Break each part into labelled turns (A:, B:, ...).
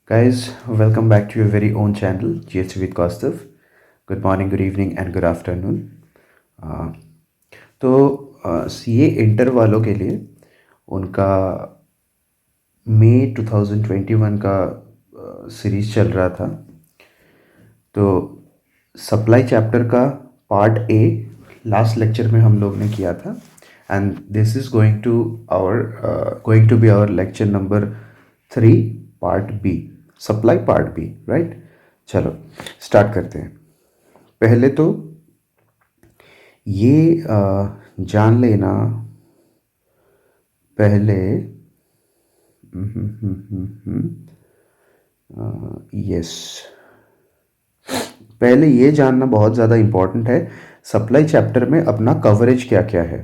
A: Guys, welcome back to your very own channel, GST with Kaustav. Good morning, good evening, and good afternoon. Uh, तो CA inter वालों के लिए उनका मई 2021 का series चल रहा था। तो सप्लाई चैप्टर का पार्ट ए लास्ट लेक्चर में हम लोग ने किया था, and this is going to be our lecture number 3 part B, supply part B, right. चलो स्टार्ट करते हैं। पहले तो ये जान लेना पहले, यस, पहले ये जानना बहुत ज़्यादा इम्पॉर्टेंट है सप्लाई चैप्टर में अपना कवरेज क्या क्या है।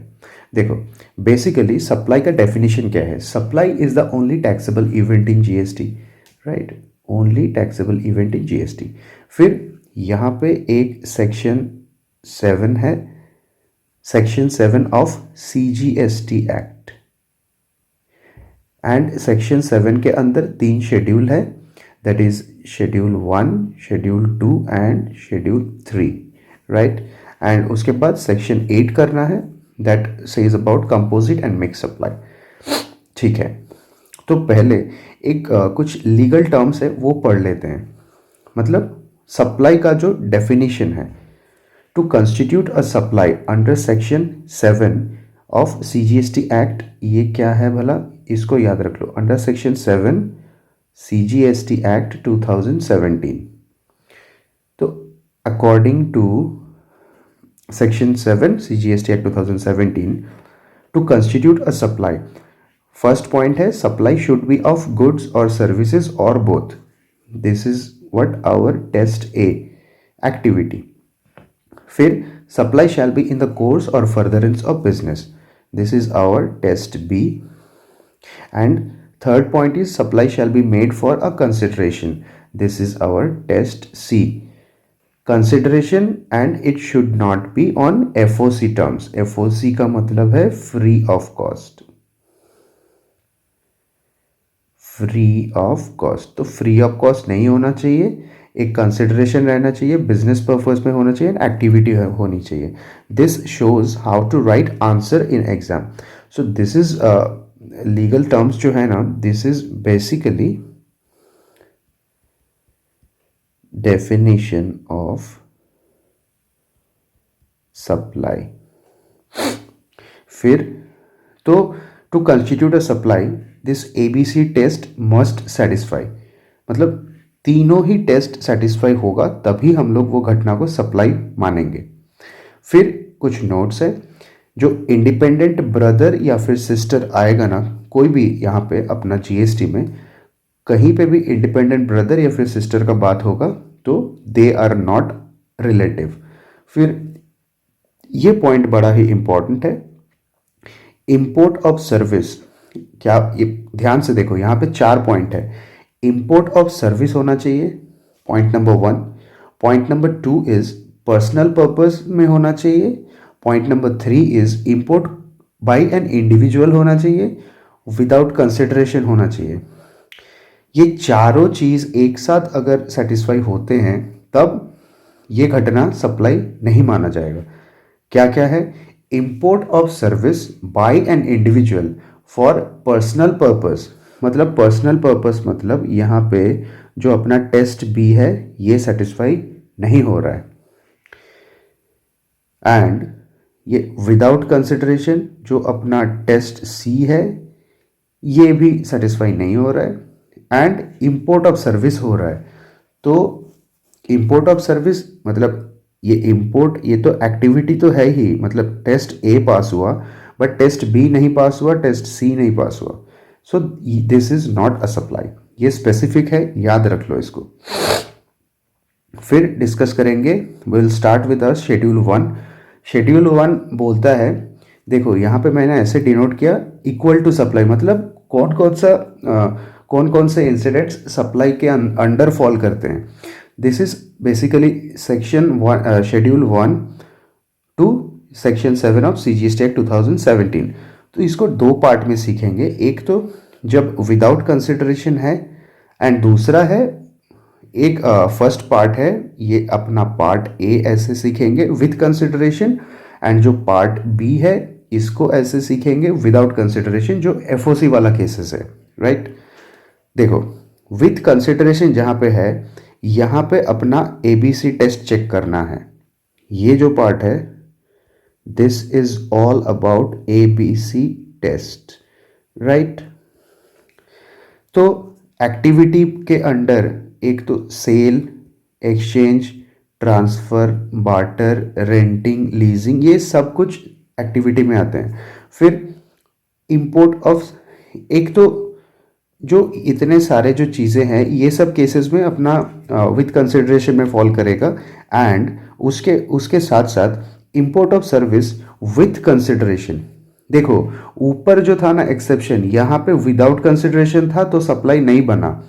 A: देखो, बेसिकली सप्लाई का डेफिनेशन क्या है। Supply is the only taxable event in GST, right, only taxable event in GST. फिर यहाँ पे एक सेक्शन 7 है, section 7 of CGST act, and section 7 के अंदर 3 शेड्यूल है, that is schedule 1, schedule 2 and schedule 3, right. And उसके बाद सेक्शन 8 करना है, that says about composite and mix supply. ठीक है, तो पहले एक कुछ लीगल टर्म्स है वो पढ़ लेते हैं। मतलब सप्लाई का जो डेफिनेशन है, to constitute a supply under section 7 of CGST act, ये क्या है भला, इसको याद रख लो। अंडर सेक्शन 7 सीजीएसटी एक्ट 2017, तो according to section 7 CGST act 2017, to constitute a supply, first point है supply should be of goods और सर्विसेज और both. This is what our test a activity. फिर supply shall be in the course और furtherance of business, this is our test B. And third point is supply shall be made for a consideration, this is our test C, consideration and it should not be on FOC terms. FOC का मतलब है free of cost, free of cost, तो free of cost नहीं होना चाहिए, एक consideration रहना चाहिए, बिजनेस पर्पज में होना चाहिए, एक्टिविटी होनी चाहिए। This shows how to write answer in exam. So this is legal terms जो है ना, this is basically definition of supply. फिर तो to constitute a supply this ABC test must satisfy, मतलब तीनों ही टेस्ट सेटिस्फाई होगा तभी हम लोग वो घटना को सप्लाई मानेंगे। फिर कुछ नोट्स है, जो इंडिपेंडेंट ब्रदर या फिर सिस्टर आएगा ना कोई भी यहाँ पे अपना जीएसटी में, कहीं पे भी इंडिपेंडेंट ब्रदर या फिर सिस्टर का बात होगा तो दे आर नॉट रिलेटिव। फिर ये पॉइंट बड़ा ही इंपॉर्टेंट है, इंपोर्ट ऑफ सर्विस। क्या, ये ध्यान से देखो, यहाँ पे 4 पॉइंट है। इंपोर्ट ऑफ सर्विस होना चाहिए, point number 1। Point number 2 is personal purpose में होना चाहिए। Point number 3 is import by an individual होना चाहिए, विदाउट कंसिडरेशन होना चाहिए। ये चारों चीज एक साथ अगर सेटिस्फाई होते हैं तब ये घटना सप्लाई नहीं माना जाएगा। क्या क्या है, import of service by an individual for personal purpose, मतलब पर्सनल पर्पस मतलब यहाँ पे जो अपना टेस्ट बी है ये सेटिस्फाई नहीं हो रहा है। एंड ये विदाउट कंसिडरेशन जो अपना टेस्ट सी है ये भी सेटिस्फाई नहीं हो रहा है। एंड इंपोर्ट ऑफ सर्विस हो रहा है, तो इंपोर्ट ऑफ सर्विस मतलब ये इंपोर्ट, ये तो एक्टिविटी तो है ही, मतलब टेस्ट ए पास हुआ बट टेस्ट बी नहीं पास हुआ, टेस्ट सी नहीं पास हुआ, सो this is not a supply. ये स्पेसिफिक है, याद रख लो इसको। फिर डिस्कस करेंगे, will start with a schedule 1। Schedule 1 बोलता है, देखो यहाँ पे मैंने ऐसे डिनोट किया, इक्वल टू सप्लाई, मतलब कौन कौन से इंसिडेंट्स सप्लाई के अंडर फॉल करते हैं। This is basically section 1, schedule 1 to section 7 of CGST act 2017। तो इसको दो पार्ट में सीखेंगे। एक तो जब विदाउट कंसिडरेशन है एंड दूसरा है एक फर्स्ट पार्ट है, ये अपना पार्ट ए ऐसे सीखेंगे विथ कंसिडरेशन, एंड जो पार्ट बी है इसको ऐसे सीखेंगे विदाउट कंसिडरेशन, जो एफओसी वाला केसेस है, राइट। देखो विथ कंसिडरेशन जहाँ पे है, यहाँ पे अपना एबीसी टेस्ट चेक करना है। ये जो पार्ट है, this is all about ABC test, right. तो एक्टिविटी के अंडर एक तो sale, exchange, transfer, barter, renting, leasing, ये सब कुछ एक्टिविटी में आते हैं। फिर इंपोर्ट ऑफ, एक तो जो इतने सारे जो चीज़ें हैं ये सब केसेस में अपना विथ कंसिडरेशन में फॉल करेगा। एंड उसके उसके साथ साथ import of service with consideration. देखो ऊपर जो था ना एक्सेप्शन, यहाँ पे विदाउट कंसिडरेशन था तो सप्लाई नहीं बना।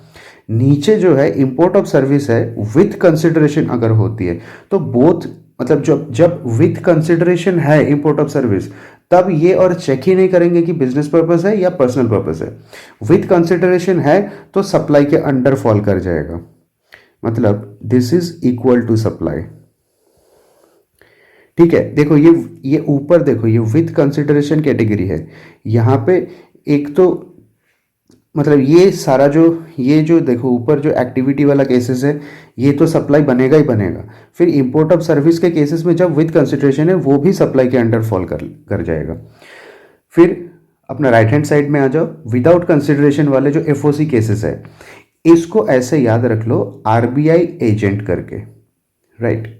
A: नीचे जो है इंपोर्ट ऑफ सर्विस है, विथ कंसिडरेशन अगर होती है तो बोथ, मतलब जब जब विथ कंसिडरेशन है इंपोर्ट ऑफ सर्विस, तब ये और चेक ही नहीं करेंगे कि बिजनेस पर्पस है या पर्सनल पर्पस है। विथ कंसिडरेशन है तो सप्लाई के अंडर फॉल कर जाएगा, मतलब this is equal to supply. ठीक है, देखो ये ऊपर देखो, ये विथ कंसिडरेशन कैटेगरी है। यहाँ पे एक तो मतलब ये सारा जो ये जो देखो ऊपर जो एक्टिविटी वाला केसेस है, ये तो सप्लाई बनेगा ही बनेगा। फिर इंपोर्ट ऑफ सर्विस के केसेस में जब विथ कंसिडरेशन है वो भी सप्लाई के अंडर फॉल कर जाएगा। फिर अपना राइट हैंड साइड में आ जाओ, विदाउट कंसिडरेशन वाले जो एफओसी केसेस है, इसको ऐसे याद रख लो आरबीआई एजेंट करके, राइट।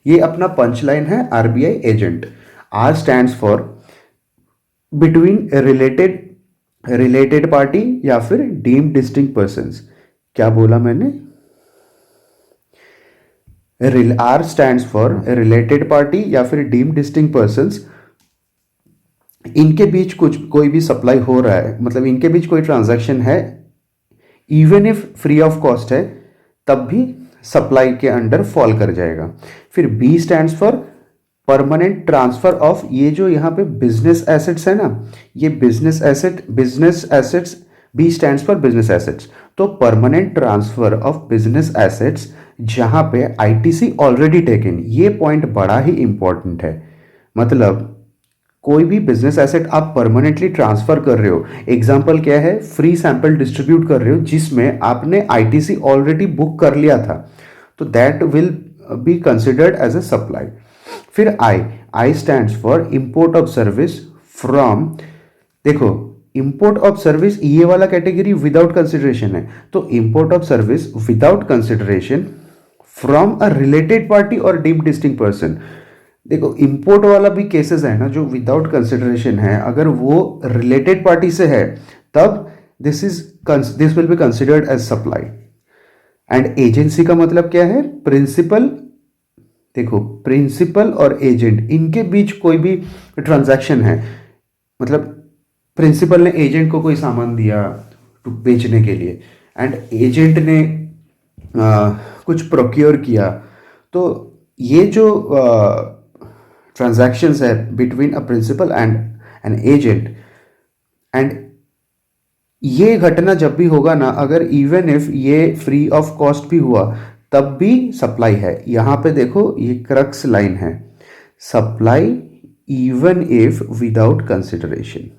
A: ये अपना पंच लाइन है, RBI agent. R stands for between related party या फिर डीम्ड डिस्टिंक्ट पर्सन्स। क्या बोला मैंने? R stands for related party या फिर डीम्ड डिस्टिंक्ट पर्सन्स। इनके बीच कोई भी सप्लाई हो रहा है, मतलब इनके बीच कोई ट्रांजैक्शन है, even if free of cost है, तब भी सप्लाई के अंडर फॉल कर जाएगा। फिर B stands for permanent transfer of, ये जो यहाँ पे बिजनेस एसेट्स है ना, ये business assets, B stands for business assets. तो permanent transfer of business assets जहाँ पे आईटीसी ऑलरेडी टेकन, ये पॉइंट बड़ा ही इंपॉर्टेंट है। मतलब कोई भी बिजनेस एसेट आप परमानेंटली ट्रांसफर कर रहे हो, एग्जांपल क्या है, फ्री सैंपल डिस्ट्रीब्यूट कर रहे हो जिसमें आपने आईटीसी ऑलरेडी बुक कर लिया था, तो that will be considered as a supply. फिर I stands for import of service from, देखो इंपोर्ट ऑफ सर्विस ये वाला कैटेगरी विदाउट कंसिडरेशन है, तो import of service without consideration from a related party और डीम्ड डिस्टिंक्ट पर्सन। देखो import वाला भी केसेस है ना जो विदाउट कंसिडरेशन है, अगर वो रिलेटेड पार्टी से है तब this will be considered as supply. And agency का मतलब क्या है, प्रिंसिपल, देखो प्रिंसिपल और एजेंट इनके बीच कोई भी ट्रांजैक्शन है, मतलब प्रिंसिपल ने एजेंट को कोई सामान दिया बेचने के लिए एंड एजेंट ने कुछ प्रोक्योर किया, तो ये जो ट्रांजैक्शंस है between a principal and an agent, and ये घटना जब भी होगा ना, अगर इवन इफ ये फ्री ऑफ कॉस्ट भी हुआ तब भी सप्लाई है। यहाँ पे देखो ये क्रक्स लाइन है, supply even if without consideration.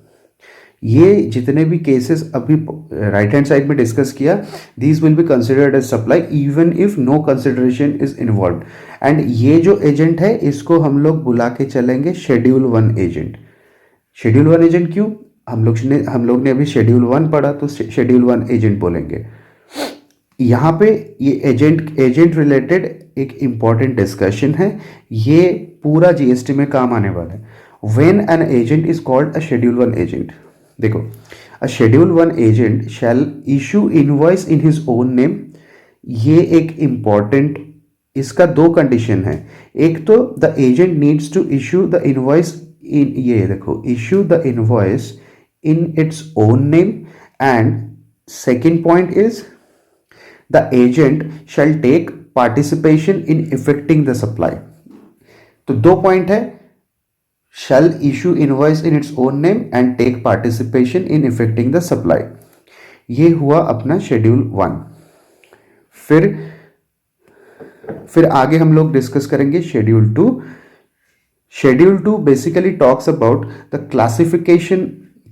A: ये जितने भी केसेस अभी राइट हैंड साइड में डिस्कस किया, these will be considered as supply even if no consideration is involve. And ये जो एजेंट है इसको हम लोग बुला के चलेंगे शेड्यूल 1 एजेंट। शेड्यूल 1 एजेंट क्यों? हम लोग ने अभी शेड्यूल 1 पढ़ा, तो शेड्यूल 1 एजेंट बोलेंगे। यहाँ पे ये एजेंट रिलेटेड एक इंपॉर्टेंट डिस्कशन है, ये पूरा जीएसटी में काम आने वाला है। When an agent is called a schedule 1 agent, देखो a schedule 1 agent shall issue invoice in his own name. ये एक इंपॉर्टेंट, इसका दो कंडीशन है, एक तो the agent needs to issue the invoice in, ये देखो issue the invoice in its own name, and second point is the agent shall take participation in effecting the supply। तो दो पॉइंट है, shall issue invoice in its own name and take participation in effecting the supply। ये हुआ अपना schedule 1। फिर आगे हम लोग डिस्कस करेंगे schedule 2। Schedule 2 basically talks about the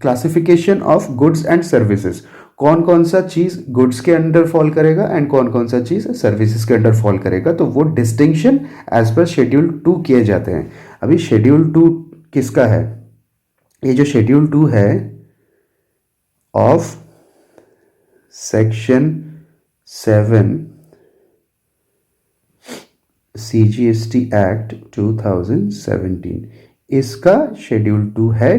A: classification of goods and services. कौन कौन सा चीज गुड्स के अंडर फॉल करेगा एंड कौन कौन सा चीज सर्विसेज के अंडर फॉल करेगा, तो वो डिस्टिंक्शन एज पर शेड्यूल 2 किए जाते हैं। अभी शेड्यूल 2 किसका है? ये जो शेड्यूल 2 है ऑफ सेक्शन 7 CGST एक्ट 2017, इसका शेड्यूल 2 है।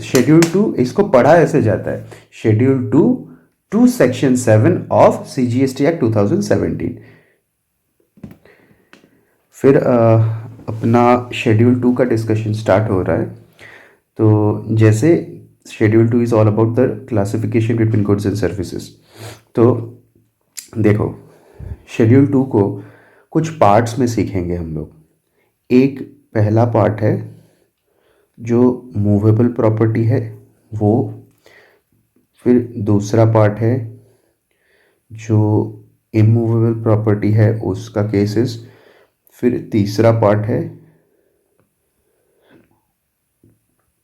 A: शेड्यूल 2 इसको पढ़ा ऐसे जाता है, schedule 2 to section 7 of CGST act 2017। फिर अपना शेड्यूल 2 का डिस्कशन स्टार्ट हो रहा है। तो जैसे schedule 2 is all about the classification between goods and services. तो देखो, शेड्यूल 2 को कुछ पार्ट्स में सीखेंगे हम लोग। एक पहला पार्ट है जो मूवेबल प्रॉपर्टी है वो, फिर दूसरा पार्ट है जो इमूवेबल प्रॉपर्टी है उसका केसेस, फिर तीसरा पार्ट है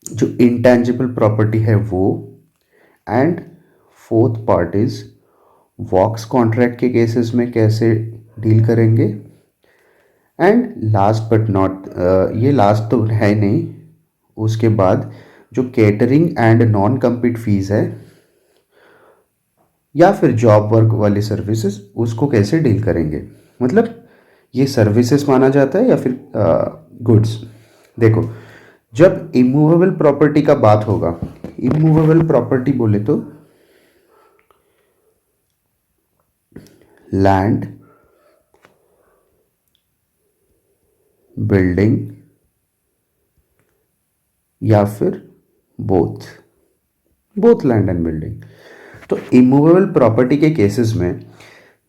A: जो इंटेंजिबल प्रॉपर्टी है वो, and fourth part is works contract के केसेस में कैसे डील करेंगे, एंड लास्ट बट नॉट, ये लास्ट तो है नहीं, उसके बाद जो catering and non compete fees है या फिर जॉब वर्क वाली सर्विसेज, उसको कैसे डील करेंगे। मतलब ये सर्विसेज माना जाता है या फिर गुड्स। देखो, जब इमूवेबल प्रॉपर्टी का बात होगा, इमूवेबल प्रॉपर्टी बोले तो लैंड, बिल्डिंग या फिर बोथ लैंड एंड बिल्डिंग। तो इमूवेबल प्रॉपर्टी के केसेस में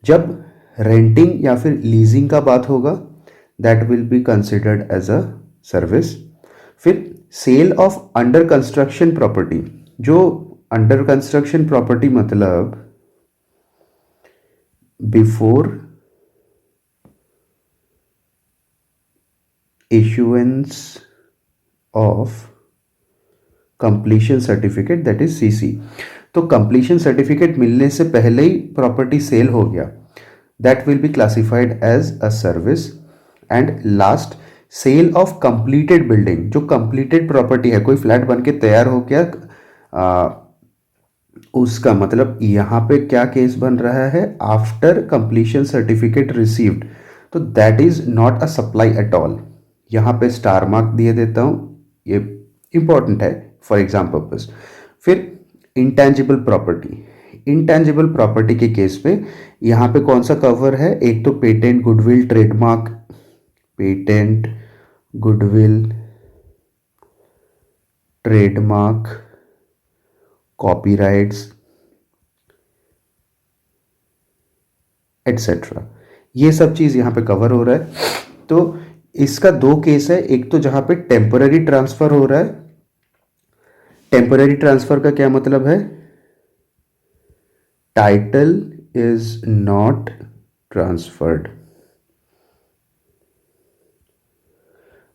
A: जब रेंटिंग या फिर लीजिंग का बात होगा, that will be considered as a service. फिर sale of under construction property, जो अंडर कंस्ट्रक्शन प्रॉपर्टी मतलब before issuance of completion certificate, that is CC। तो completion certificate मिलने से पहले ही प्रॉपर्टी सेल हो गया, that will be classified as a service। and last, sale of completed building, जो completed property है, कोई फ्लैट बन के तैयार हो गया, उसका मतलब यहाँ पे क्या केस बन रहा है, आफ्टर कंप्लीशन सर्टिफिकेट रिसीव्ड, तो that is not a supply at all. यहाँ पे स्टार मार्क दिए देता हूँ, ये इंपॉर्टेंट है फॉर एग्जाम पर्पज। फिर इंटेंजिबल प्रॉपर्टी, इंटेंजिबल प्रॉपर्टी के केस पे यहाँ पे कौन सा कवर है, एक तो patent, goodwill, trademark, patent, goodwill, trademark, copyrights etcetera, ये सब चीज़ यहाँ पे कवर हो रहा है। तो इसका दो केस है, एक तो जहाँ पे टेम्पररी ट्रांसफर हो रहा है। टेम्पररी ट्रांसफर का क्या मतलब है, टाइटल इज नॉट ट्रांसफर्ड,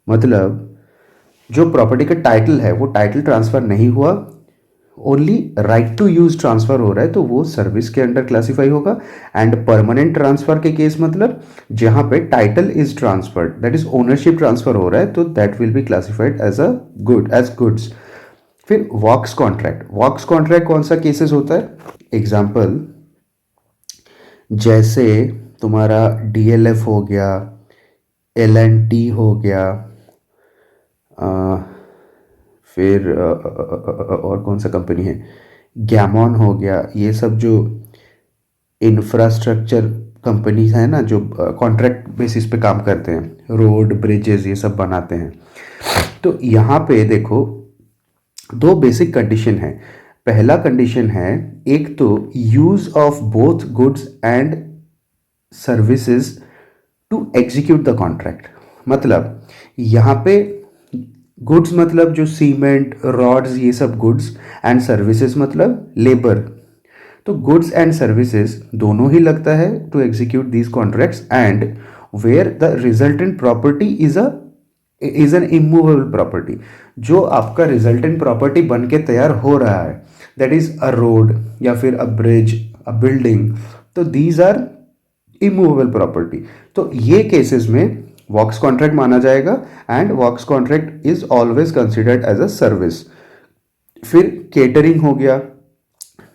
A: मतलब जो प्रॉपर्टी का टाइटल है वो टाइटल ट्रांसफर नहीं हुआ, only right to use transfer हो रहा है, तो वो सर्विस के अंडर क्लासिफाई होगा। एंड परमानेंट ट्रांसफर के केस मतलब जहां पे title is transferred, that is ownership transfer हो रहा है, तो that will be classified as goods. फिर वॉक्स कॉन्ट्रैक्ट, वॉक्स कॉन्ट्रैक्ट कौन सा केसेस होता है, एग्जाम्पल जैसे तुम्हारा DLF हो गया, L&T हो गया, फिर और कौन सा कंपनी है, गैमॉन हो गया, ये सब जो इंफ्रास्ट्रक्चर कंपनीज हैं ना, जो कॉन्ट्रैक्ट बेसिस पे काम करते हैं, रोड, ब्रिजेस, ये सब बनाते हैं। तो यहाँ पे देखो दो बेसिक कंडीशन है। पहला कंडीशन है, एक तो use of both goods and services to execute the contract, मतलब यहाँ पे गुड्स मतलब जो सीमेंट, रॉड्स, ये सब गुड्स, एंड सर्विसेज मतलब लेबर। तो गुड्स एंड सर्विसेज दोनों ही लगता है to execute these contracts, and where the resultant property is an immovable property. जो आपका रिजल्टेंट प्रॉपर्टी बन के तैयार हो रहा है, दैट इज अ रोड या फिर अ ब्रिज, अ बिल्डिंग, तो दीज आर इमूवेबल प्रॉपर्टी। तो ये केसेस में वर्क्स कॉन्ट्रैक्ट माना जाएगा, and works contract is always considered as a service. फिर केटरिंग हो गया।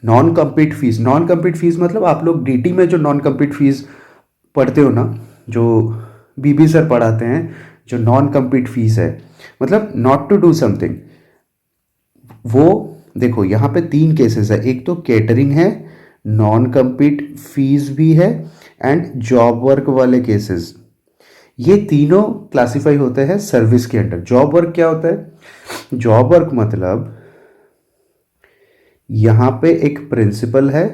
A: Non compete fees, non compete fees मतलब आप लोग डीटी में जो नॉन कम्पीट फीस पढ़ते हो ना, जो बीबी सर पढ़ाते हैं, जो नॉन कम्पीट फीस है मतलब नॉट टू डू समथिंग, वो देखो यहाँ पे 3 केसेस है। एक तो केटरिंग है, नॉन कम्पीट फीस भी है, एंड जॉब वर्क वाले केसेस, ये तीनों क्लासिफाई होते हैं सर्विस के अंडर। जॉब वर्क क्या होता है? जॉब वर्क मतलब यहां पे एक प्रिंसिपल है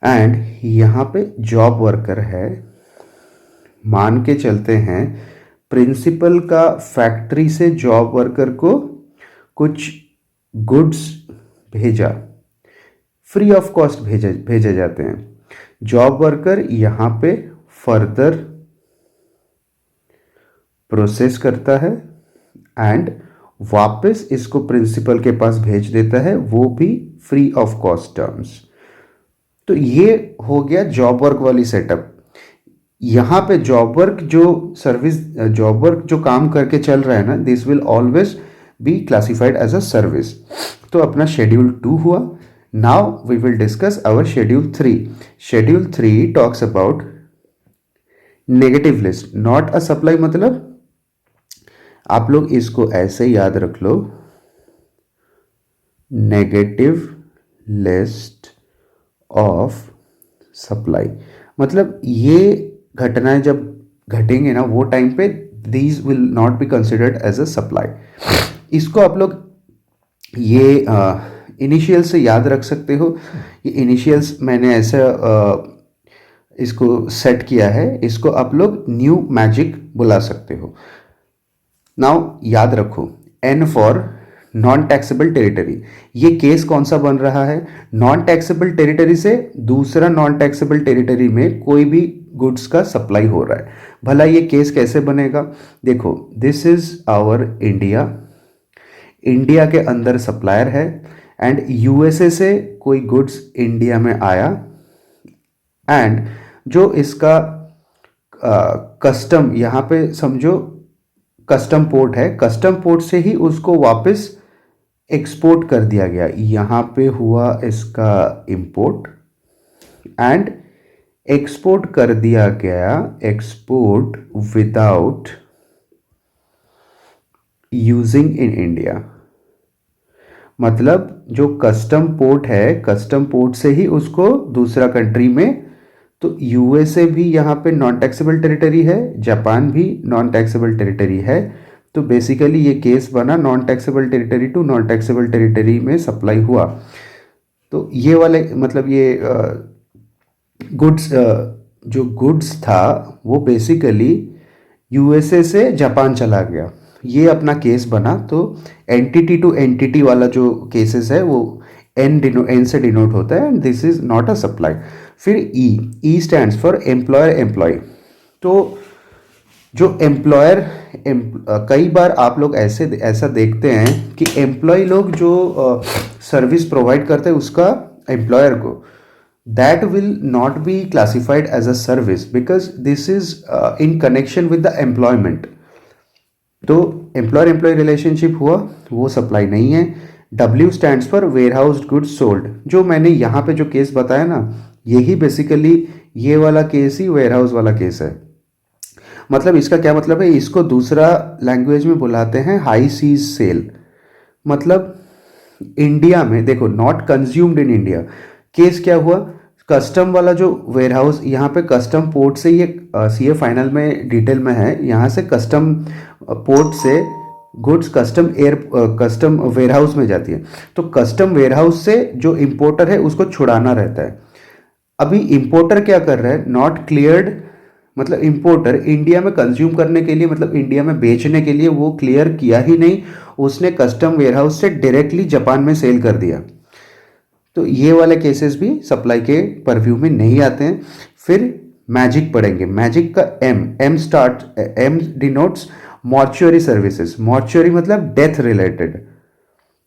A: एंड यहां पे जॉब वर्कर है। मान के चलते हैं प्रिंसिपल का फैक्ट्री से जॉब वर्कर को कुछ गुड्स भेजा, फ्री ऑफ कॉस्ट भेजे जाते हैं। जॉब वर्कर यहां पे फर्दर प्रोसेस करता है एंड वापस इसको प्रिंसिपल के पास भेज देता है, वो भी फ्री ऑफ कॉस्ट टर्म्स। तो ये हो गया जॉब वर्क वाली सेटअप। यहाँ पे जॉब वर्क जो सर्विस, जॉब वर्क जो काम करके चल रहा है ना, this will always be classified as a service. तो अपना शेड्यूल 2 हुआ। Now we will discuss our schedule 3। Schedule 3 talks about negative list, not a supply. मतलब आप लोग इसको ऐसे याद रख लो, नेगेटिव लिस्ट ऑफ सप्लाई। मतलब ये घटनाएं जब घटेंगे ना, वो टाइम पे these will not be considered as a supply. इसको आप लोग ये इनिशियल से याद रख सकते हो। ये इनिशियल्स मैंने ऐसा इसको सेट किया है, इसको आप लोग न्यू मैजिक बुला सकते हो। नाउ याद रखो, N for non taxable territory. ये केस कौन सा बन रहा है? नॉन टैक्सेबल टेरिटरी से दूसरा नॉन टैक्सेबल टेरिटरी में कोई भी गुड्स का सप्लाई हो रहा है। भला ये केस कैसे बनेगा? देखो, this is our India. India के अंदर सप्लायर है एंड यूएसए से कोई गुड्स इंडिया में आया, एंड जो इसका कस्टम, यहाँ पे समझो कस्टम पोर्ट है, कस्टम पोर्ट से ही उसको वापस एक्सपोर्ट कर दिया गया। यहाँ पे हुआ इसका इंपोर्ट एंड एक्सपोर्ट कर दिया गया, export without using in India. मतलब जो कस्टम पोर्ट है, कस्टम पोर्ट से ही उसको दूसरा कंट्री में, तो यूएसए भी यहाँ पे नॉन टैक्सेबल टेरिटरी है, जापान भी नॉन टैक्सेबल टेरिटरी है। तो बेसिकली ये केस बना non taxable territory to non taxable territory में सप्लाई हुआ। तो ये वाले मतलब ये गुड्स, जो गुड्स था वो बेसिकली यूएसए से जापान चला गया, ये अपना केस बना। तो एंटिटी टू एंटिटी वाला जो केसेस है वो एन से डिनोट होता है, and this is not a supply. फिर E stands for employer employee. तो जो एम्प्लॉयर, कई बार आप लोग ऐसा देखते हैं कि एम्प्लॉय लोग जो सर्विस प्रोवाइड करते हैं उसका एम्प्लॉयर को, that will not be classified as a service because this is in connection with the employment. तो एम्प्लॉयर एम्प्लॉय रिलेशनशिप हुआ, वो सप्लाई नहीं है। W stands for warehouse goods sold. जो मैंने यहाँ पे जो केस बताया ना, यही बेसिकली ये वाला केस ही वेयर हाउस वाला केस है। मतलब इसका क्या मतलब है? इसको दूसरा लैंग्वेज में बुलाते हैं हाई सीज सेल। मतलब इंडिया में देखो, not consumed in India. Case क्या हुआ? कस्टम वाला जो वेयर हाउस, यहाँ पे कस्टम पोर्ट से, ये सीए फाइनल में डिटेल में है, यहाँ से कस्टम पोर्ट से गुड्स कस्टम वेयर हाउस में जाती है। तो कस्टम वेयर हाउस से जो इंपोर्टर है उसको छुड़ाना रहता है। अभी इंपोर्टर क्या कर रहा है? नॉट क्लियर्ड, मतलब इंपोर्टर इंडिया में कंज्यूम करने के लिए, मतलब इंडिया में बेचने के लिए वो क्लियर किया ही नहीं, उसने कस्टम वेयर हाउस से डायरेक्टली जापान में सेल कर दिया। तो ये वाले केसेस भी सप्लाई के परव्यू में नहीं आते हैं। फिर मैजिक पढ़ेंगे। मैजिक का M denotes mortuary services. Mortuary मतलब डेथ रिलेटेड,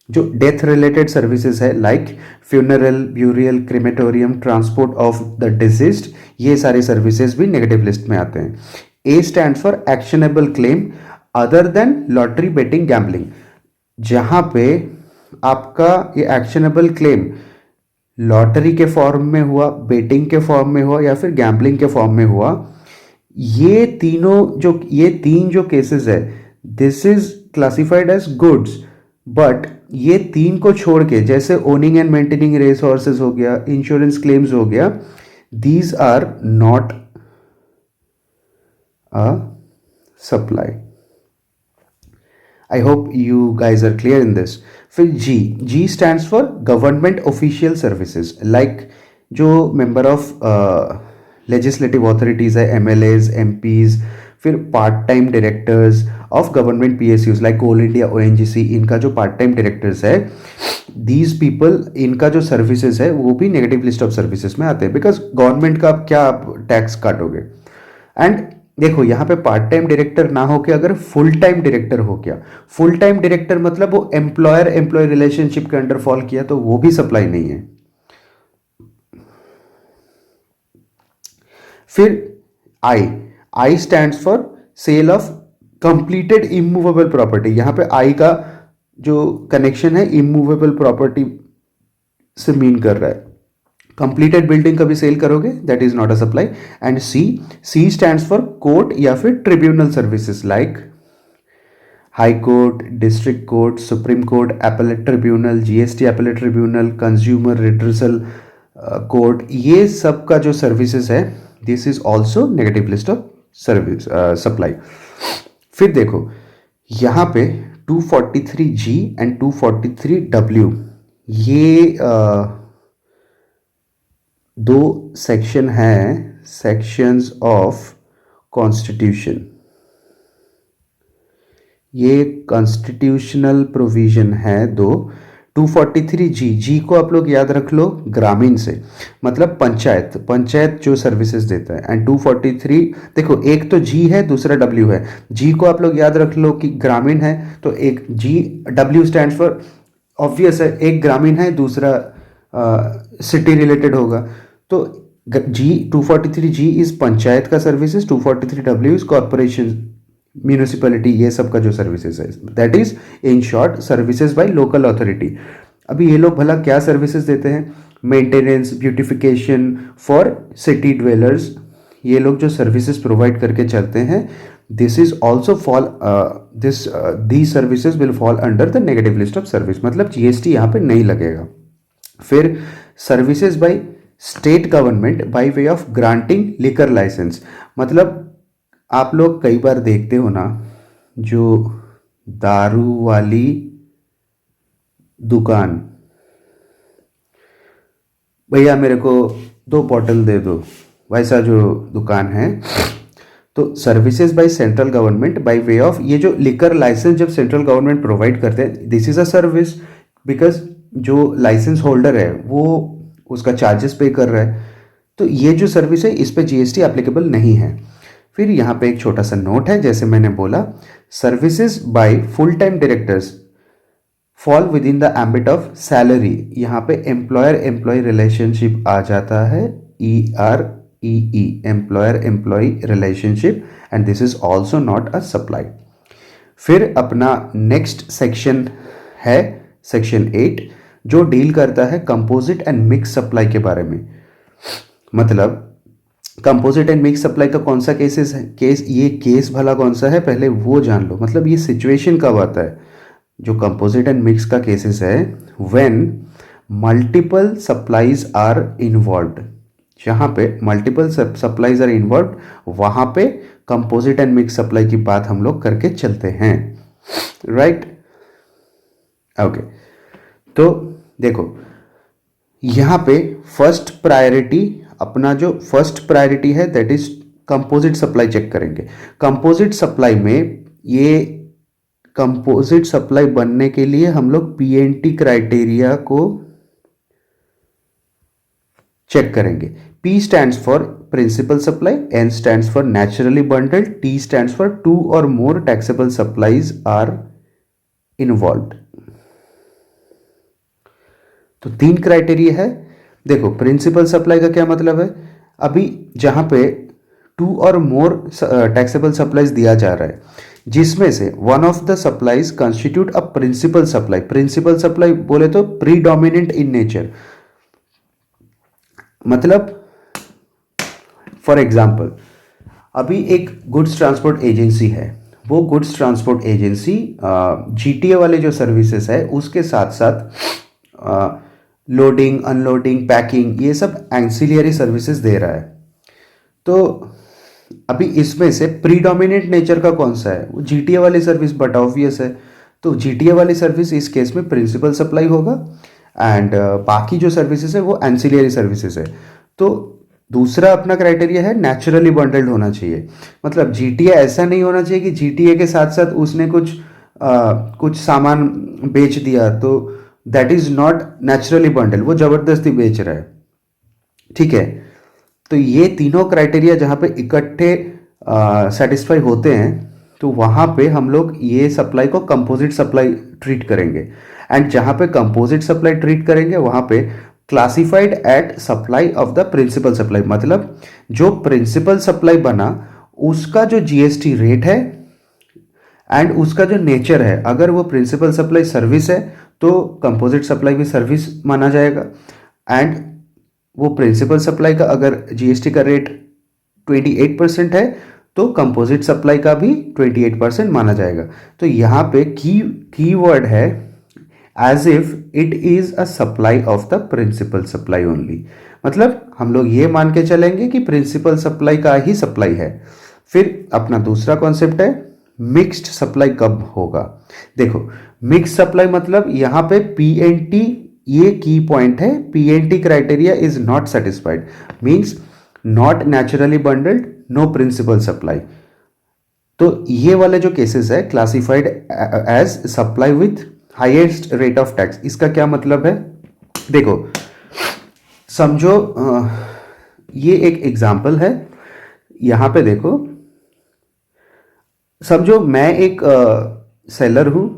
A: जो डेथ रिलेटेड सर्विसेज है like funeral, burial, crematorium, transport of the deceased, ये सारे सर्विसेज भी नेगेटिव लिस्ट में आते हैं। A stand for actionable claim other than lottery, betting, gambling. जहां पे आपका ये एक्शनेबल क्लेम लॉटरी के फॉर्म में हुआ, बेटिंग के फॉर्म में हुआ या फिर गैम्बलिंग के फॉर्म में हुआ, ये तीन जो केसेस है, this is classified as goods. But ये तीन को छोड़ के, जैसे owning and maintaining race horses हो गया, इंश्योरेंस क्लेम्स हो गया, these are not a supply. I hope you guys are clear in this. फिर G stands for government official services, like जो मेंबर ऑफ लेजिस्लेटिव ऑथोरिटीज है, MLAs, MPs, फिर part time directors of government PSUs like Coal India, ONGC, इनका जो part time directors है, these people, इनका जो services है वो भी नेगेटिव लिस्ट ऑफ सर्विसेज में आते हैं, बिकॉज गवर्नमेंट का आप क्या टैक्स काटोगे। एंड देखो यहाँ पे पार्ट टाइम डायरेक्टर ना हो के अगर फुल टाइम डायरेक्टर हो गया, फुल टाइम डायरेक्टर मतलब वो एम्प्लॉयर एम्प्लॉय रिलेशनशिप के अंडर फॉल किया, तो वो भी सप्लाई नहीं है। फिर I stands for sale of completed immovable property. यहां पे आई का जो कनेक्शन है इमूवेबल प्रॉपर्टी से मीन कर रहा है। कंप्लीटेड बिल्डिंग कभी सेल करोगे, that is not a supply. And C stands for court या फिर tribunal services like high court, district court, supreme court, appellate tribunal, GST appellate tribunal, consumer redressal court, ये सब का जो सर्विसेज है, this is also negative list of service supply. फिर देखो यहाँ पे 243G एंड 243W, ये दो सेक्शन हैं, सेक्शंस ऑफ कॉन्स्टिट्यूशन। ये कॉन्स्टिट्यूशनल प्रोविजन है दो। 243G को आप लोग याद रख लो ग्रामीण से, मतलब पंचायत जो सर्विसेज देता है। एंड 243, देखो एक तो G है, दूसरा W है। G को आप लोग याद रख लो कि ग्रामीण है, तो एक G, W stand for, obvious है, एक ग्रामीण है, दूसरा सिटी रिलेटेड होगा। तो G 243G इज पंचायत का services, 243W is corporation, municipality, ये सब का जो सर्विसेज है, that is in short services by local authority. अभी ये लोग भला क्या सर्विसेज देते हैं? Maintenance, beautification for city dwellers, ये लोग जो सर्विसेज प्रोवाइड करके चलते हैं, this is also these services will fall under the negative list of service, मतलब जीएसटी यहाँ पे नहीं लगेगा। फिर services by state government by way of granting liquor license, मतलब आप लोग कई बार देखते हो ना, जो दारू वाली दुकान, भैया मेरे को 2 बॉटल दे दो, वैसा जो दुकान है, तो services by central government by way of, ये जो लिकर लाइसेंस जब सेंट्रल गवर्नमेंट प्रोवाइड करते हैं, this is a service, because जो लाइसेंस होल्डर है वो उसका चार्जेस पे कर रहा है, तो ये जो सर्विस है इस पे जीएसटी एप्लीकेबल नहीं है। फिर यहाँ पे एक छोटा सा नोट है, जैसे मैंने बोला, services by full time directors fall within the ambit of salary, यहाँ पे एम्प्लॉयर एम्प्लॉय रिलेशनशिप आ जाता है, EREE, employer employ relationship, and this is also not a supply. फिर अपना नेक्स्ट सेक्शन है सेक्शन 8, जो डील करता है कंपोजिट एंड मिक्स सप्लाई के बारे में। मतलब कंपोजिट एंड मिक्स सप्लाई का कौन सा केसेस है, ये केस भला कौन सा है, पहले वो जान लो। मतलब ये सिचुएशन कब आता है, जो कंपोजिट एंड मिक्स का केसेस है, when multiple supplies are involved, जहाँ पे मल्टीपल सप्लाईज आर इन्वॉल्व्ड, वहाँ पे कंपोजिट एंड मिक्स सप्लाई की बात हम लोग करके चलते हैं, राइट? ओके, तो देखो यहाँ पे फर्स्ट प्रायोरिटी, अपना जो फर्स्ट प्रायोरिटी है that is composite supply check करेंगे। कंपोजिट सप्लाई में, ये कंपोजिट सप्लाई बनने के लिए हम लोग पीएनटी क्राइटेरिया को चेक करेंगे। P stands for principal supply, N stands for naturally bundled, T stands for two or more taxable supplies are involved। तो 3 क्राइटेरिया है। देखो प्रिंसिपल सप्लाई का क्या मतलब है, अभी जहां पे 2 और मोर टैक्सेबल सप्लाईज दिया जा रहा है जिसमें से one of the supplies constitute a principal supply. Principal supply बोले तो प्रीडोमिनेंट इन नेचर, मतलब फॉर एग्जाम्पल अभी एक गुड्स ट्रांसपोर्ट एजेंसी है, वो गुड्स ट्रांसपोर्ट एजेंसी जीटीए वाले जो सर्विसेज है उसके साथ साथ लोडिंग, अनलोडिंग, पैकिंग, ये सब एंसिलियरी सर्विसेज दे रहा है। तो अभी इसमें से प्रीडोमिनेंट नेचर का कौन सा है, वो जीटीए वाली सर्विस, बट ऑब्वियस है। तो जीटीए वाली सर्विस इस केस में प्रिंसिपल सप्लाई होगा एंड बाकी जो सर्विसेज है वो एंसिलियरी सर्विसेज है। तो दूसरा अपना क्राइटेरिया है नेचुरली बंडल्ड होना चाहिए, मतलब जीटीए ऐसा नहीं होना चाहिए कि जीटीए के साथ साथ उसने कुछ सामान बेच दिया, तो that is not naturally bundle, वो जबरदस्ती बेच रहा है। ठीक है, तो ये तीनों क्राइटेरिया जहाँ पे इकट्ठे सेटिस्फाई होते हैं तो वहाँ पे हम लोग ये सप्लाई को कंपोजिट सप्लाई ट्रीट करेंगे। एंड जहाँ पे कंपोजिट सप्लाई ट्रीट करेंगे वहाँ पे classified at supply of the principal supply, मतलब जो प्रिंसिपल सप्लाई बना उसका जो जीएसटी रेट है एंड उसका जो नेचर है, अगर वो प्रिंसिपल सप्लाई सर्विस है तो कंपोजिट सप्लाई भी सर्विस माना जाएगा। एंड वो प्रिंसिपल सप्लाई का अगर जीएसटी का रेट 28% है तो कंपोजिट सप्लाई का भी 28% माना जाएगा। तो यहाँ पे की वर्ड है as if it is a supply of the principal supply only, मतलब हम लोग ये मान के चलेंगे कि प्रिंसिपल सप्लाई का ही सप्लाई है। फिर अपना दूसरा कॉन्सेप्ट है मिक्स्ड सप्लाई कब होगा। देखो मिक्स सप्लाई मतलब यहाँ पे पीएनटी, ये की पॉइंट है, PNT criteria is not satisfied, means not naturally bundled, no principal supply. तो ये वाले जो केसेस है classified as supply with highest rate of tax. इसका क्या मतलब है, देखो समझो ये एक एग्जांपल है, यहां पे देखो समझो मैं एक सेलर हूं,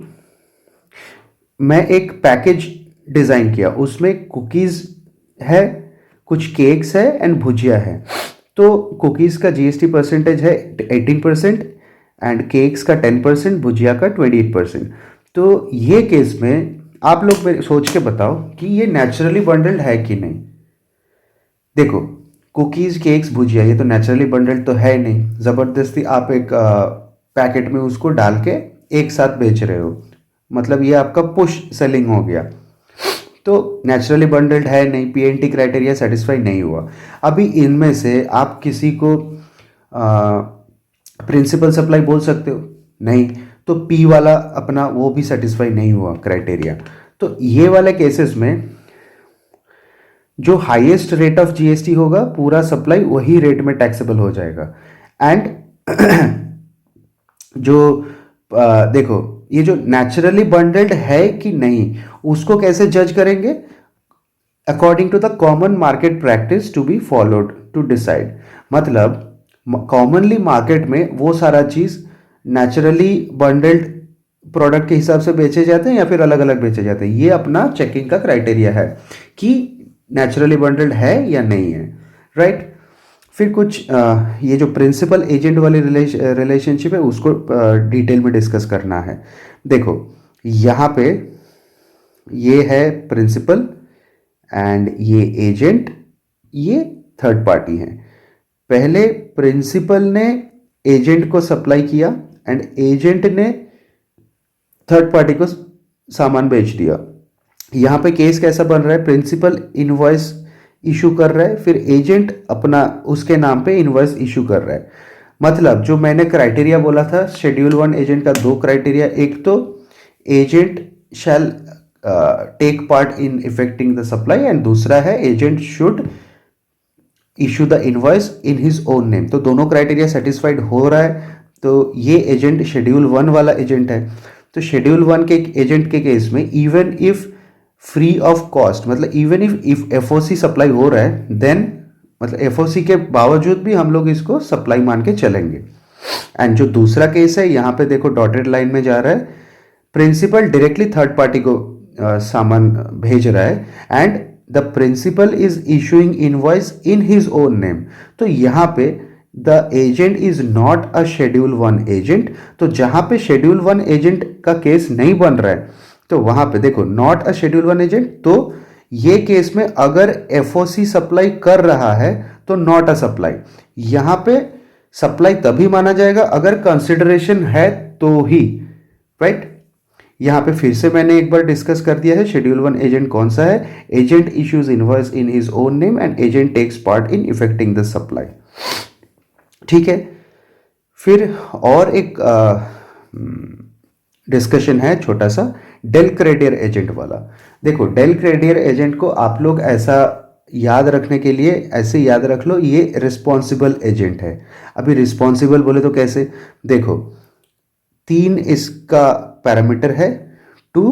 A: मैं एक पैकेज डिजाइन किया, उसमें कुकीज है, कुछ केक्स है एंड भुजिया है। तो कुकीज का जीएसटी परसेंटेज है 18% एंड केक्स का 10%, भुजिया का 28%। तो ये केस में आप लोग सोच के बताओ कि ये नेचुरली बंडल्ड है कि नहीं। देखो कुकीज, केक्स, भुजिया ये तो नेचुरली बंडल्ड तो है नहीं, ज़बरदस्ती आप एक पैकेट में उसको डाल के एक साथ बेच रहे हो, मतलब ये आपका पुश सेलिंग हो गया, तो नेचुरली बंडल्ड है नहीं, पीएनटी क्राइटेरिया सेटिस्फाई नहीं हुआ। अभी इनमें से आप किसी को प्रिंसिपल सप्लाई बोल सकते हो, नहीं, तो पी वाला अपना वो भी सेटिस्फाई नहीं हुआ क्राइटेरिया। तो ये वाले केसेस में जो हाईएस्ट रेट ऑफ जीएसटी होगा पूरा सप्लाई वही रेट में टैक्सेबल हो जाएगा। एंड जो देखो ये जो नेचुरली बंडल्ड है कि नहीं उसको कैसे जज करेंगे, according to the common market practice to be followed to decide, मतलब कॉमनली मार्केट में वो सारा चीज नेचुरली बंडल्ड प्रोडक्ट के हिसाब से बेचे जाते हैं या फिर अलग अलग बेचे जाते हैं, ये अपना चेकिंग का क्राइटेरिया है कि नेचुरली बंडल्ड है या नहीं है, राइट। फिर कुछ ये जो प्रिंसिपल एजेंट वाली रिलेशनशिप है उसको डिटेल में डिस्कस करना है। देखो यहाँ पे ये है प्रिंसिपल एंड ये एजेंट, ये थर्ड पार्टी है। पहले प्रिंसिपल ने एजेंट को सप्लाई किया एंड एजेंट ने थर्ड पार्टी को सामान बेच दिया। यहाँ पे केस कैसा बन रहा है, प्रिंसिपल इनवॉइस इशू कर रहा है, फिर एजेंट अपना उसके नाम पे इनवॉइस इशू कर रहा है। मतलब जो मैंने क्राइटेरिया बोला था शेड्यूल 1 एजेंट का, दो क्राइटेरिया, एक तो agent shall take part in effecting the supply and दूसरा है agent should issue the invoice in his own name. तो दोनों क्राइटेरिया सेटिस्फाइड हो रहा है, तो ये एजेंट शेड्यूल 1 वाला एजेंट है। तो शेड्यूल 1 के एजेंट के केस में even if free of cost, मतलब इवन इफ एफओसी सप्लाई हो रहा है देन, मतलब एफओसी के बावजूद भी हम लोग इसको सप्लाई मान के चलेंगे। एंड जो दूसरा केस है यहाँ पे देखो डॉटेड लाइन में जा रहा है, प्रिंसिपल डायरेक्टली थर्ड पार्टी को सामान भेज रहा है and the principal is issuing invoice in his own name. तो यहाँ पे the agent is not a schedule 1 agent. तो जहां पे शेड्यूल 1 एजेंट का केस नहीं बन रहा है तो वहां पे देखो नॉट अ शेड्यूल 1 एजेंट, तो ये केस में अगर एफओसी सप्लाई कर रहा है तो नॉट अ सप्लाई। यहां पे सप्लाई तभी माना जाएगा अगर कंसिडरेशन है तो ही, राइट। यहां पे फिर से मैंने एक बार डिस्कस कर दिया है शेड्यूल 1 एजेंट कौन सा है। Agent issues invoice in his own name and agent takes part in effecting the supply. ठीक है, फिर और एक डिस्कशन है छोटा सा डेल क्रेडियर एजेंट वाला। देखो डेल क्रेडियर एजेंट को आप लोग ऐसा याद रखने के लिए ऐसे याद रख लो, ये रिस्पॉन्सिबल एजेंट है। अभी रिस्पॉन्सिबल बोले तो कैसे, देखो 3 इसका पैरामीटर है to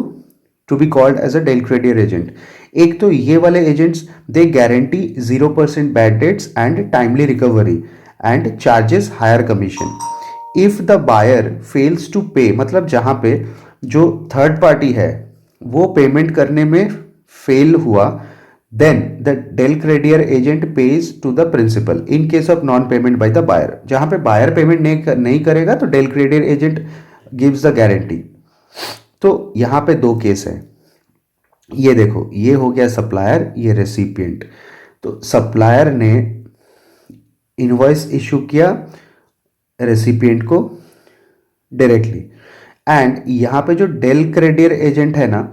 A: be called as a del credere agent. एक तो ये वाले agents they guarantee 0% bad debts and timely recovery and charges higher commission. If the buyer fails to pay, मतलब जहां पे जो थर्ड पार्टी है वो पेमेंट करने में फेल हुआ, then the del credere agent pays to the principal in case of non payment by the buyer. जहां पे बायर पेमेंट नहीं करेगा तो del credere agent gives the guarantee. तो यहां पे 2 केस है, ये देखो ये हो गया सप्लायर, ये रेसिपिएंट। तो सप्लायर ने इनवॉइस इशू किया रेसिपिएंट को डायरेक्टली, एंड यहां पे जो डेल क्रेडियर एजेंट है ना,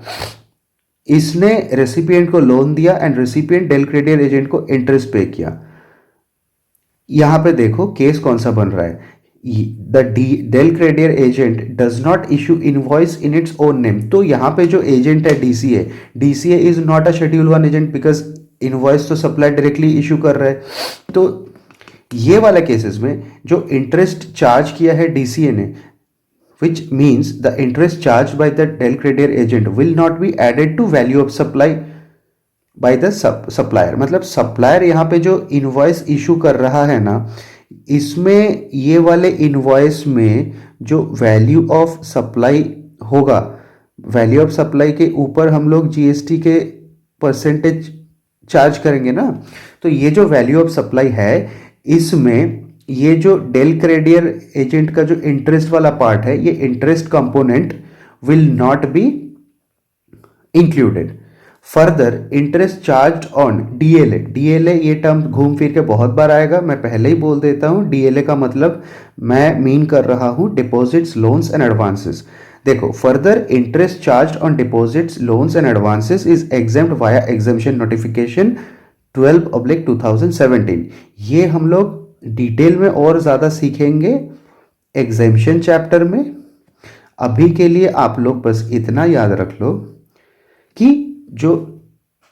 A: इसने रेसिपिएंट को लोन दिया and recipient del credere agent को इंटरेस्ट पे किया। यहां पे देखो केस कौन सा बन रहा है, the del credere agent does not issue invoice in its own name. तो यहां पे जो एजेंट है DCA is not a schedule 1 agent because invoice तो सप्लाई डायरेक्टली इशू कर रहा है। तो ये वाला केसेस में जो इंटरेस्ट चार्ज किया है डीसीए ने, which means the interest charged by the Dell Creditor agent will not be added to value of supply by the supplier। मतलब सप्लायर यहाँ पे जो इनवॉइस इशू कर रहा है ना, इसमें ये वाले इनवॉइस में जो वैल्यू ऑफ सप्लाई होगा, वैल्यू ऑफ सप्लाई के ऊपर हम लोग जीएसटी के परसेंटेज चार्ज करेंगे ना। तो ये जो वैल्यू ऑफ सप्लाई है इसमें ये जो डेल क्रेडियर एजेंट का जो इंटरेस्ट वाला पार्ट है, ये interest component will not be included. Further interest charge on DLA, DLA ये टर्म घूम फिर के बहुत बार आएगा, मैं पहले ही बोल देता हूं। डीएलए का मतलब मैं मीन कर रहा हूं डिपॉजिट्स, लोन्स एंड एडवांसेस। देखो further interest charge on deposits, loans and advances is exempt via exemption notification 12/2017। ये हम लोग डिटेल में और ज़्यादा सीखेंगे एग्जेम्पशन चैप्टर में। अभी के लिए आप लोग बस इतना याद रख लो कि जो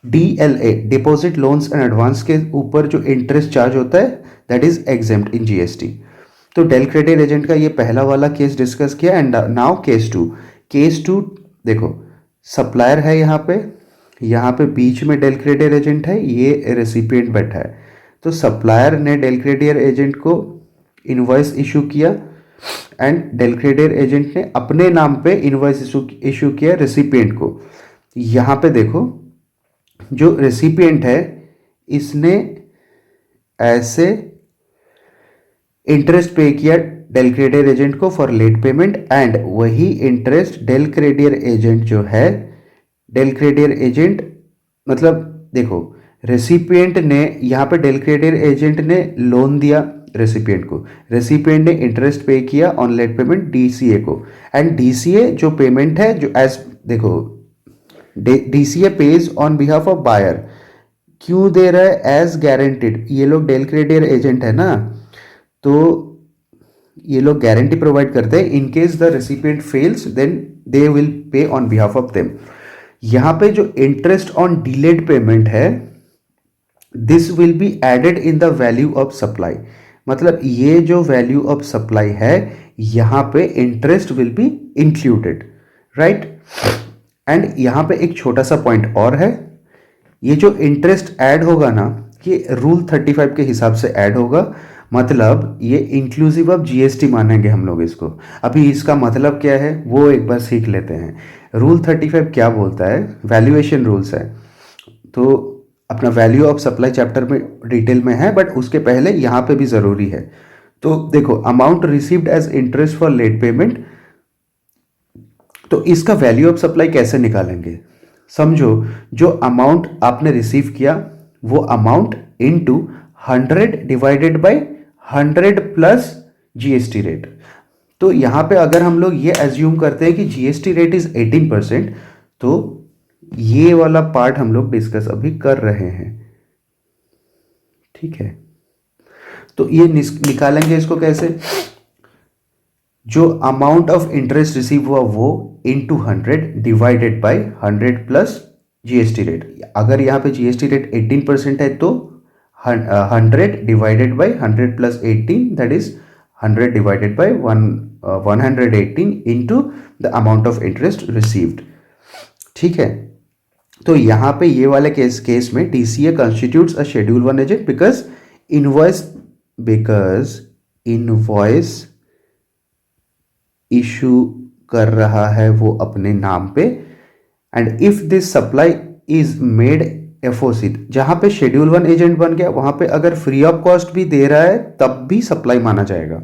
A: DLA, deposit loans and advance के ऊपर जो इंटरेस्ट चार्ज होता है that is exempt in GST. तो डेल क्रेडियर एजेंट का ये पहला वाला केस डिस्कस किया। And now case 2। केस 2 देखो सप्लायर है यहाँ पे बीच में डेल क्रेडियर एजेंट है, ये रेसिपिएंट बैठा है। तो सप्लायर ने डेल क्रेडियर एजेंट को इनवॉइस इशू किया एंड डेल क्रेडियर एजेंट ने अपने नाम पे इनवॉइस इशू किया रेसिपिएंट को। यहाँ पे देखो जो रेसिपिएंट है इसने ऐसे इंटरेस्ट पे किया डेल क्रेडियर एजेंट को फॉर लेट पेमेंट, एंड वही इंटरेस्ट डेल क्रेडियर एजेंट जो है, डेल क्रेडियर एजेंट मतलब देखो रेसिपिएंट ने यहाँ पे डेल क्रेडियर एजेंट ने लोन दिया रेसिपिएंट को, रेसिपिएंट ने इंटरेस्ट पे किया ऑन लेट पेमेंट डीसीए को, एंड डीसीए जो पेमेंट है जो एज देखो DCA pays on behalf of buyer, क्यों दे रहा है एज गारंटीड। ये लोग डेल क्रेडियर एजेंट है ना, तो ये लोग गारंटी प्रोवाइड करते हैं in case the recipient fails then they will pay on behalf of them. यहाँ पे जो इंटरेस्ट ऑन डिलेड पेमेंट है this will be added in the value of supply. मतलब ये जो वैल्यू ऑफ सप्लाई है यहाँ पे interest will be included, right. And यहाँ पे एक छोटा सा पॉइंट और है, ये जो इंटरेस्ट ऐड होगा ना, ये रूल 35 के हिसाब से ऐड होगा, मतलब ये इंक्लूसिव ऑफ जीएसटी मानेंगे हम लोग इसको। अभी इसका मतलब क्या है वो एक बार सीख लेते हैं। रूल 35 क्या बोलता है, वैल्यूएशन रूल्स है, तो अपना वैल्यू ऑफ सप्लाई चैप्टर में डिटेल में है, बट उसके पहले यहाँ पे भी ज़रूरी है। तो देखो, amount received as interest for late payment, तो इसका वैल्यू ऑफ सप्लाई कैसे निकालेंगे? समझो, जो अमाउंट आपने रिसीव किया वो amount into 100 divided by 100 plus GST rate. तो यहां पे अगर हम लोग ये एज्यूम करते हैं कि जीएसटी रेट इज 18%, तो ये वाला पार्ट हम लोग डिस्कस अभी कर रहे हैं, ठीक है। तो ये निकालेंगे इसको कैसे, जो अमाउंट ऑफ इंटरेस्ट रिसीव हुआ वो into 100 divided by 100 plus GST rate. अगर यहाँ पे जीएसटी रेट 18% है तो 100 divided by 100 plus 18, that is 100 divided by 118 into the amount of interest received, ठीक है। तो यहाँ पे ये वाले केस में TCA constitutes a schedule 1 agent because invoice issue कर रहा है वो अपने नाम पे, and if this supply is made FOC, जहां पे शेड्यूल 1 एजेंट बन गया वहां पे अगर फ्री ऑफ कॉस्ट भी दे रहा है तब भी सप्लाई माना जाएगा।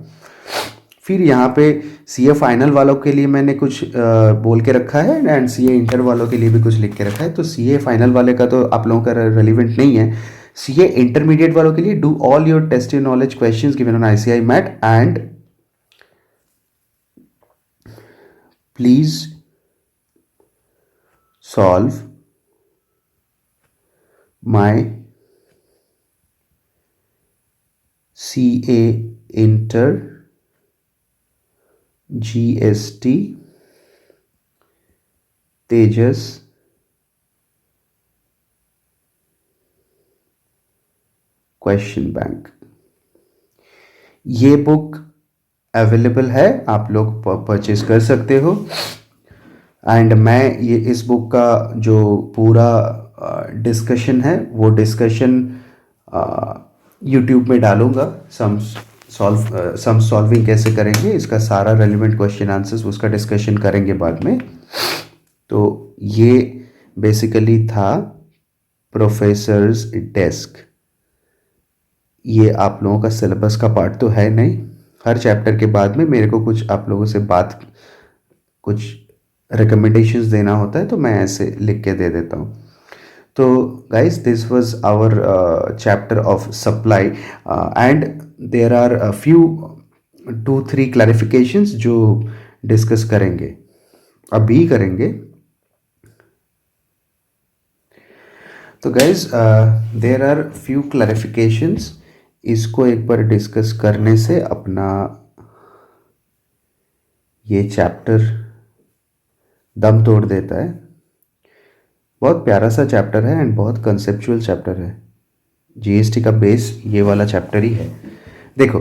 A: फिर यहाँ पे सीए फाइनल वालों के लिए मैंने कुछ बोल के रखा है एंड सीए इंटर वालों के लिए भी कुछ लिख के रखा है। तो सीए फाइनल वाले का तो आप लोगों का रेलिवेंट नहीं है। सीए इंटरमीडिएट वालों के लिए, do all your test knowledge questions given on ICI mat and please solve my CA Inter GST Tejas question bank. ये बुक अवेलेबल है, आप लोग परचेज कर सकते हो। एंड मैं ये इस बुक का जो पूरा डिस्कशन है वो डिस्कशन यूट्यूब में डालूंगा। सम सॉल्विंग कैसे करेंगे, इसका सारा रेलिवेंट क्वेश्चन आंसर्स उसका डिस्कशन करेंगे बाद में। तो ये बेसिकली था प्रोफेसर्स डेस्क। ये आप लोगों का सिलेबस का पार्ट तो है नहीं, हर चैप्टर के बाद में मेरे को कुछ आप लोगों से कुछ रिकमेंडेशंस देना होता है, तो मैं ऐसे लिख के दे देता हूँ। तो guys, this was our chapter of supply and there are a few 2-3 clarifications जो डिस्कस करेंगे, अभी करेंगे। तो guys, there are few clarifications, इसको एक बार डिस्कस करने से अपना ये चैप्टर दम तोड़ देता है। बहुत प्यारा सा चैप्टर है एंड बहुत कंसेप्चुअल चैप्टर है। जीएसटी का बेस ये वाला चैप्टर ही है। देखो,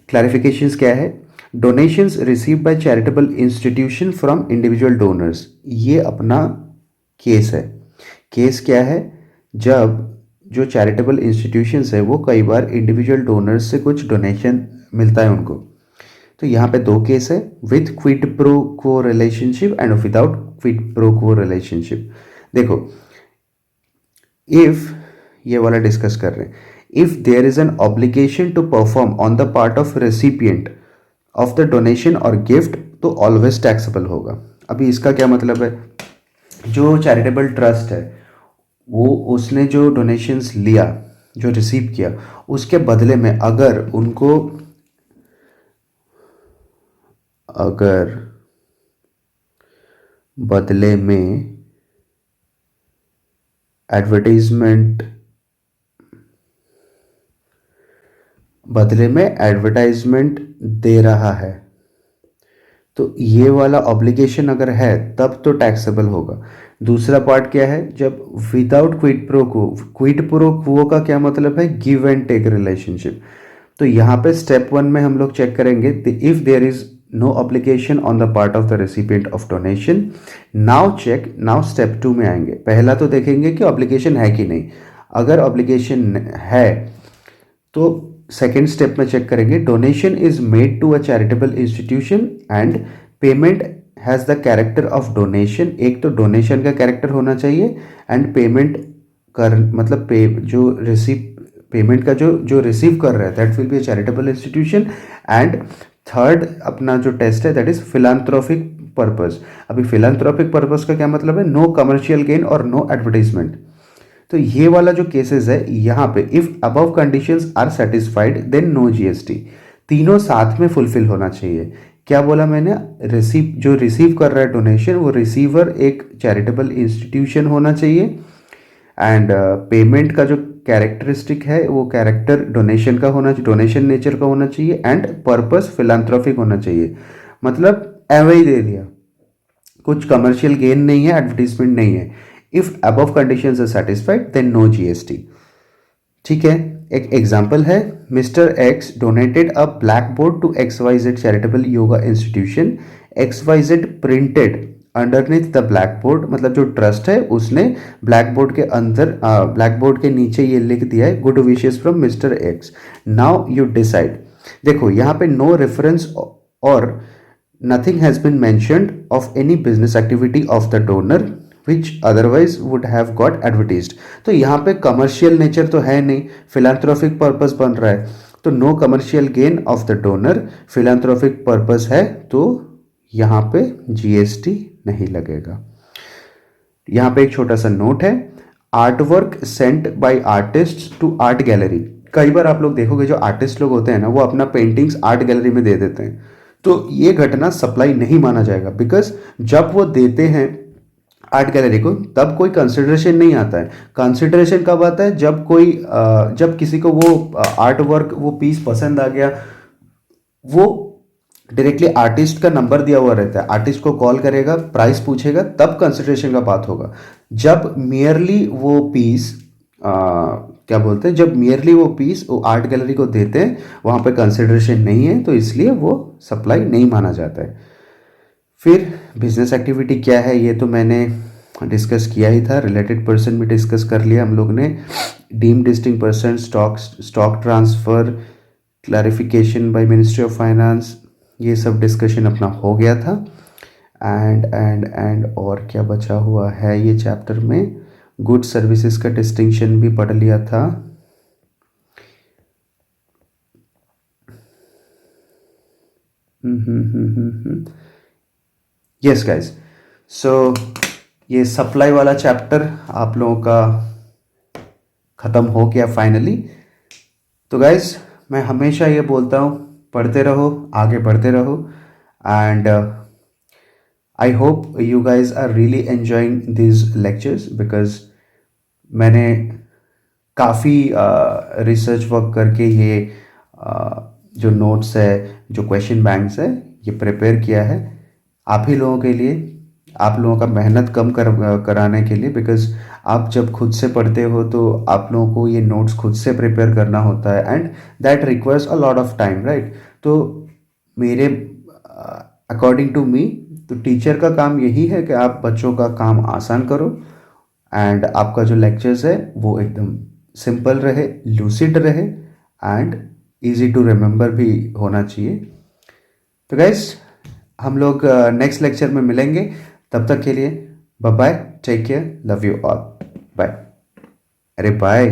A: क्लैरिफिकेशंस क्या है, donations receive by charitable institution from individual donors, ये अपना केस है। केस क्या है, जब जो चैरिटेबल इंस्टीट्यूशंस है वो कई बार इंडिविजुअल डोनर्स से कुछ डोनेशन मिलता है उनको। तो यहाँ पे दो केस है, with quid pro quo relationship and without quid pro quo relationship. देखो, इफ ये वाला डिस्कस कर रहे हैं, if there is an obligation to perform on the part of recipient of the donation और गिफ्ट, तो ऑलवेज टैक्सेबल होगा। अभी इसका क्या मतलब है, जो चैरिटेबल ट्रस्ट है वो उसने जो डोनेशंस लिया, जो रिसीव किया, उसके बदले में अगर बदले में एडवर्टाइजमेंट दे रहा है, तो ये वाला ऑब्लिगेशन अगर है तब तो टैक्सेबल होगा। दूसरा पार्ट क्या है, जब विदाउट क्विड प्रो क्वो, क्विड प्रो क्वो का क्या मतलब है, गिव एंड टेक रिलेशनशिप। तो यहाँ पे स्टेप 1 में हम लोग चेक करेंगे if there is no obligation on the part of the recipient of donation. Now check, now step 2 में आएंगे। पहला तो देखेंगे कि ऑब्लिगेशन है कि नहीं। अगर ऑब्लिगेशन है तो सेकेंड स्टेप में चेक करेंगे, donation is made to a charitable institution and payment has the character of donation. एक तो डोनेशन का कैरेक्टर होना चाहिए एंड पेमेंट कर मतलब जो रिसीव पेमेंट का जो रिसीव कर रहा है that will be a charitable institution. And third अपना जो टेस्ट है दैट इज फिलांथ्रोपिक पर्पस। अभी फिलांथ्रोपिक पर्पस का क्या मतलब है, नो कमर्शियल गेन और नो एडवर्टाइजमेंट। तो ये वाला जो केसेस है यहाँ पे, if above conditions are satisfied then no GST. तीनों साथ में फुलफिल होना चाहिए। क्या बोला मैंने, जो रिसीव कर रहा है डोनेशन वो रिसीवर एक चैरिटेबल इंस्टीट्यूशन होना चाहिए एंड पेमेंट का जो कैरेक्टरिस्टिक है वो कैरेक्टर डोनेशन का होना चाहिए, डोनेशन नेचर का होना चाहिए एंड पर्पस फिलांथ्रोपिक होना चाहिए। मतलब एवं ही दे दिया, कुछ कमर्शियल गेन नहीं है, एडवर्टीजमेंट नहीं है। If above conditions are satisfied then no GST. ठीक है, एक एग्जांपल है, mister X donated a blackboard to X Y Z charitable yoga institution. X Y Z printed underneath the blackboard, मतलब जो trust है उसने black board के अंदर ब्लैक बोर्ड के नीचे ये लिख दिया है, good wishes from mister x. Now you decide. देखो यहाँ पे नो रेफरेंस और nothing has been mentioned of any business activity of the donor which otherwise would have got advertised। तो यहाँ पे कमर्शियल नेचर तो है नहीं, फिलांथ्रोपिक पर्पस बन रहा है, तो no commercial gain of the donor, philanthropic purpose है तो यहाँ पे जीएसटी नहीं लगेगा। यहाँ पे एक छोटा सा नोट है, art work sent by artist to art gallery. कई बार आप लोग देखोगे जो आर्टिस्ट लोग होते हैं ना वो अपना पेंटिंग्स आर्ट गैलरी में दे देते हैं, तो ये घटना सप्लाई नहीं माना जाएगा। बिकॉज जब वो देते हैं आर्ट गैलरी को तब कोई कंसिडरेशन नहीं आता है। कंसिडरेशन कब आता है, जब किसी को वो आर्ट वर्क वो पीस पसंद आ गया, वो डायरेक्टली आर्टिस्ट का नंबर दिया हुआ रहता है, आर्टिस्ट को कॉल करेगा, प्राइस पूछेगा, तब कंसिडरेशन का बात होगा। जब मियरली वो पीस क्या बोलते हैं, जब मियरली वो पीस वो आर्ट गैलरी को देते हैं वहाँ पे कंसिडरेशन नहीं है, तो इसलिए वो सप्लाई नहीं माना जाता है। फिर बिजनेस एक्टिविटी क्या है ये तो मैंने डिस्कस किया ही था, रिलेटेड पर्सन भी डिस्कस कर लिया हम लोग ने, deemed distinct person, stock transfer, clarification by ministry of finance, ये सब डिस्कशन अपना हो गया था। एंड और क्या बचा हुआ है ये चैप्टर में, गुड सर्विसेज का डिस्टिंक्शन भी पढ़ लिया था। यस गाइज, सो ये सप्लाई वाला चैप्टर आप लोगों का ख़त्म हो गया फाइनली। तो गाइज मैं हमेशा ये बोलता हूँ, पढ़ते रहो, आगे बढ़ते रहो and I hope you guys are really enjoying this lectures because मैंने काफ़ी रिसर्च वर्क करके ये जो नोट्स है, जो क्वेश्चन बैंक्स है, ये प्रिपेयर किया है आप ही लोगों के लिए, आप लोगों का मेहनत कम कराने के लिए। बिकॉज आप जब खुद से पढ़ते हो तो आप लोगों को ये नोट्स खुद से प्रिपेयर करना होता है and that requires a lot of time, right. तो मेरे अकॉर्डिंग टू मी तो टीचर का काम यही है कि आप बच्चों का काम आसान करो एंड आपका जो लेक्चर्स है वो एकदम सिंपल रहे, लूसिड रहे एंड इजी टू रिमेंबर भी होना चाहिए। तो गाइस हम लोग नेक्स्ट लेक्चर में मिलेंगे, तब तक के लिए bye bye, take care, love you all, bye. अरे बाय।